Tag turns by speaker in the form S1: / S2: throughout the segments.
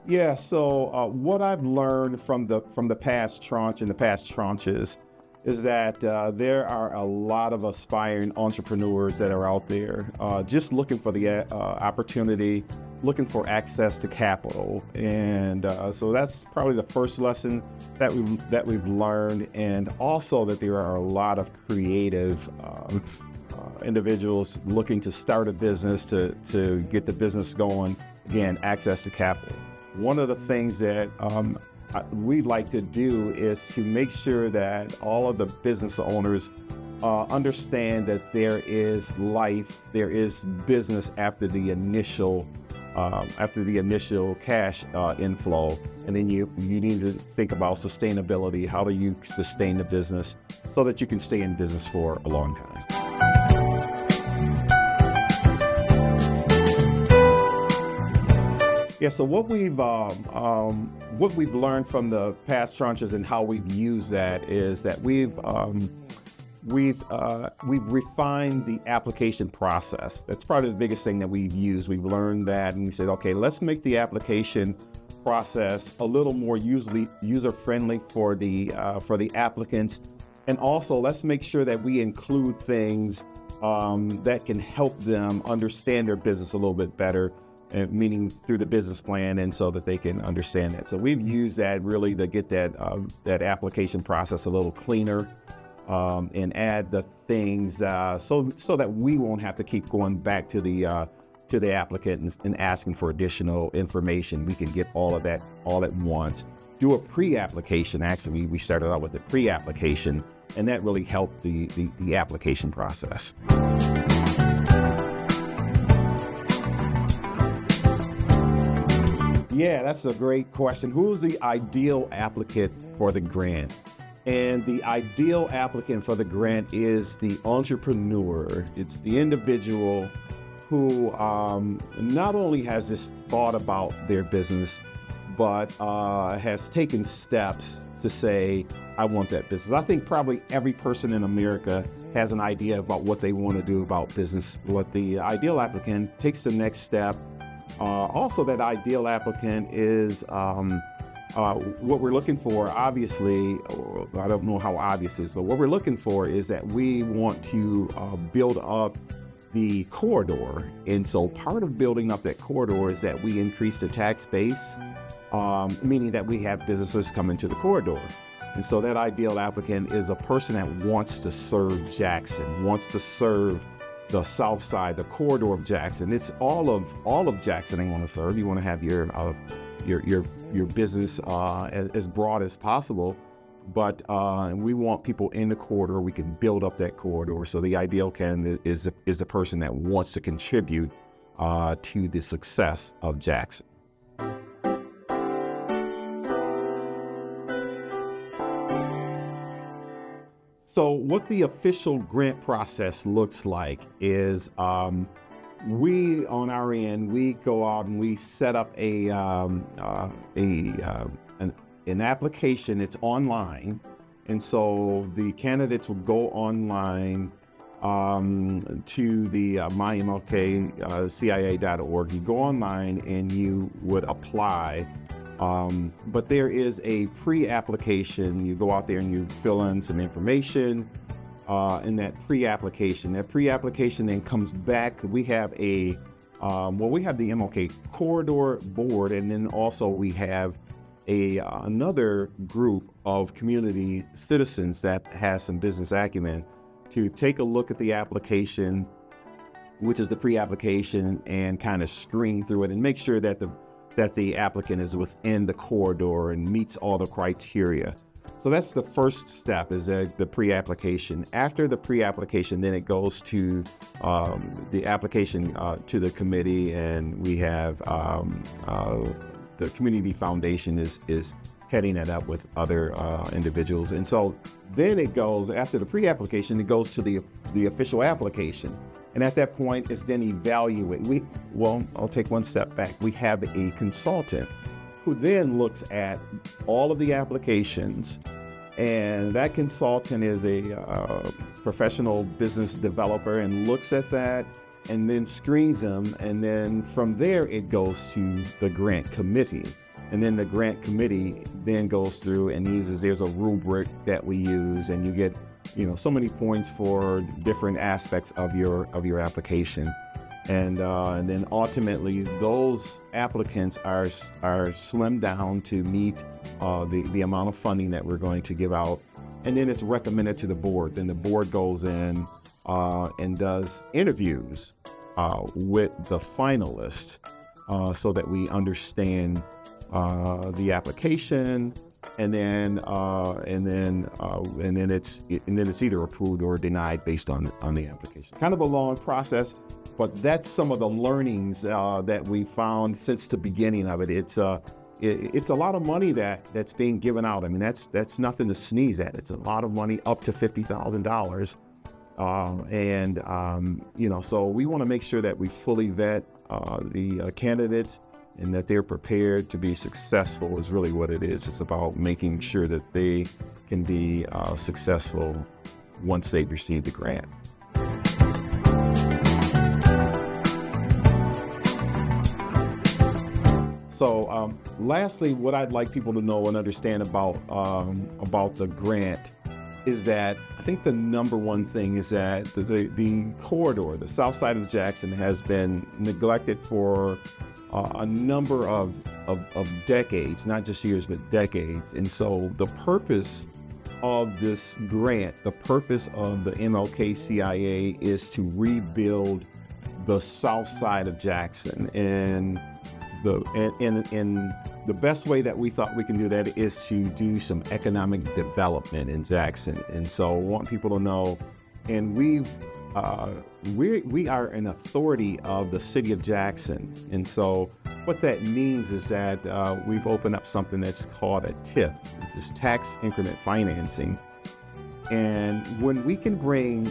S1: Yeah, so what I've learned from the past tranche and the past tranches is that there are a lot of aspiring entrepreneurs that are out there just looking for the opportunity, looking for access to capital, and so that's probably the first lesson that we've learned, and also that there are a lot of creative individuals looking to start a business to get the business going. Again, access to capital. One of the things that we like to do is to make sure that all of the business owners understand that there is life, there is business after the initial cash inflow, and then you need to think about sustainability. How do you sustain the business so that you can stay in business for a long time? Yeah, so what we've learned from the past tranches and how we've used that is that we've refined the application process. That's probably the biggest thing that we've used. We've learned that, and we said, okay, let's make the application process a little more user friendly for the applicants, and also let's make sure that we include things that can help them understand their business a little bit better. Meaning through the business plan, and so that they can understand that. So we've used that really to get that application process a little cleaner, and add the things so that we won't have to keep going back to the applicant and asking for additional information. We can get all of that all at once. Do a pre-application. Actually, we started out with a pre-application, and that really helped the application process. Yeah, that's a great question. Who's the ideal applicant for the grant? And the ideal applicant for the grant is the entrepreneur. It's the individual who not only has this thought about their business, but has taken steps to say, I want that business. I think probably every person in America has an idea about what they want to do about business. What the ideal applicant takes the next step. Also, that ideal applicant is what we're looking for, obviously, or I don't know how obvious it is, but what we're looking for is that we want to build up the corridor. And so part of building up that corridor is that we increase the tax base, meaning that we have businesses come into the corridor. And so that ideal applicant is a person that wants to serve Jackson, wants to serve the south side, the corridor of Jackson. It's all of Jackson they want to serve. You want to have your business as broad as possible, but we want people in the corridor. We can build up that corridor. So the ideal candidate is a person that wants to contribute to the success of Jackson. So what the official grant process looks like is we, on our end, we go out and we set up an application. It's online, and so the candidates will go online to the mymlkcia.org. You go online and you would apply. But there is a pre-application. You go out there and you fill in some information in that pre-application. That pre-application then comes back. We have we have the MLK Corridor Board, and then also we have another group of community citizens that has some business acumen to take a look at the application, which is the pre-application, and kind of screen through it and make sure that the applicant is within the corridor and meets all the criteria. So that's the first step, is the pre-application. After the pre-application, then it goes to the application to the committee, and we have the community foundation is heading that up with other individuals. And so then it goes, after the pre-application, it goes to the official application. And at that point, it's then evaluate. I'll take one step back. We have a consultant who then looks at all of the applications, and that consultant is a professional business developer and looks at that and then screens them. And then from there, it goes to the grant committee. And then the grant committee then goes through and there's a rubric that we use, and you get, so many points for different aspects of your application. And then ultimately those applicants are slimmed down to meet the amount of funding that we're going to give out. And then it's recommended to the board. Then the board goes in and does interviews with the finalists so that we understand the application, and then it's either approved or denied based on the application. Kind of a long process, but that's some of the learnings that we found since the beginning of it. It's a lot of money that's being given out. I mean, that's nothing to sneeze at. It's a lot of money, up to $50,000. So we want to make sure that we fully vet the candidates, and that they're prepared to be successful is really what it is. It's about making sure that they can be successful once they've received the grant. So lastly, what I'd like people to know and understand about the grant is that I think the number one thing is that the corridor, the south side of Jackson, has been neglected for a number of decades, not just years, but decades. And so the purpose of this grant, the purpose of the MLK-CIA is to rebuild the south side of Jackson. And the best way that we thought we can do that is to do some economic development in Jackson. And so I want people to know, and we are an authority of the city of Jackson. And so what that means is that we've opened up something that's called a TIF, which is tax increment financing. And when we can bring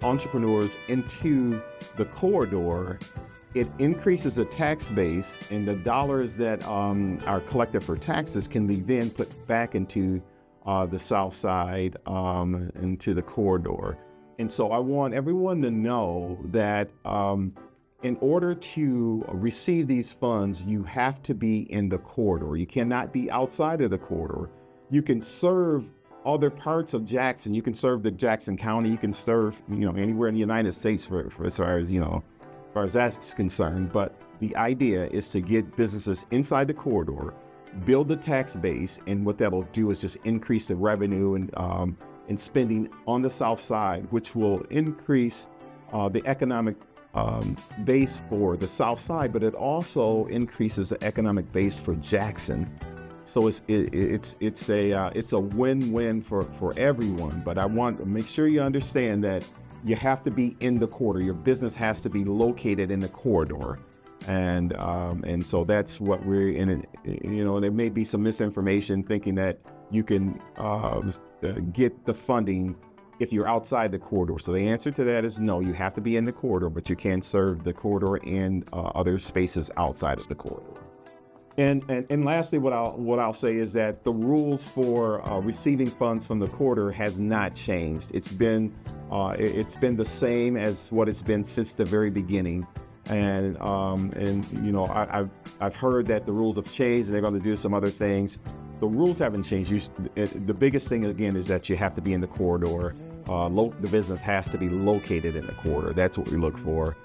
S1: entrepreneurs into the corridor, it increases the tax base, and the dollars that are collected for taxes can be then put back into the south side, into the corridor. And so I want everyone to know that in order to receive these funds, you have to be in the corridor. You cannot be outside of the corridor. You can serve other parts of Jackson. You can serve the Jackson County. You can serve, anywhere in the United States for as far as that's concerned. But the idea is to get businesses inside the corridor, build the tax base, and what that'll do is just increase the revenue and spending on the south side, which will increase the economic base for the south side, but it also increases the economic base for Jackson. So it's a win-win for everyone. But I want to make sure you understand that you have to be in the corridor. Your business has to be located in the corridor. And so that's what we're in. There may be some misinformation thinking that you can get the funding if you're outside the corridor. So the answer to that is no, you have to be in the corridor, but you can serve the corridor and other spaces outside of the corridor. And lastly, what I'll say is that the rules for receiving funds from the corridor has not changed. It's been the same as what it's been since the very beginning. And I've heard that the rules have changed and they're going to do some other things. The rules haven't changed. The biggest thing again is that you have to be in the corridor. The business has to be located in the corridor. That's what we look for.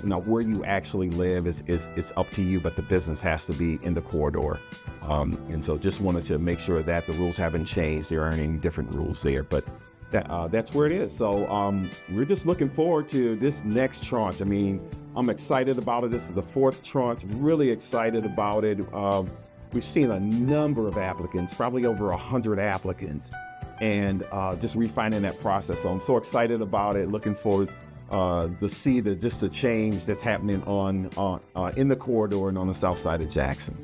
S1: Now, where you actually live is up to you, but the business has to be in the corridor. And so just wanted to make sure that the rules haven't changed. There aren't any different rules there, but that's where it is. So we're just looking forward to this next tranche. I mean, I'm excited about it. This is the fourth tranche, really excited about it. We've seen a number of applicants, probably over 100 applicants, and just refining that process. So I'm so excited about it, looking forward to see the change that's happening in the corridor and on the south side of Jackson.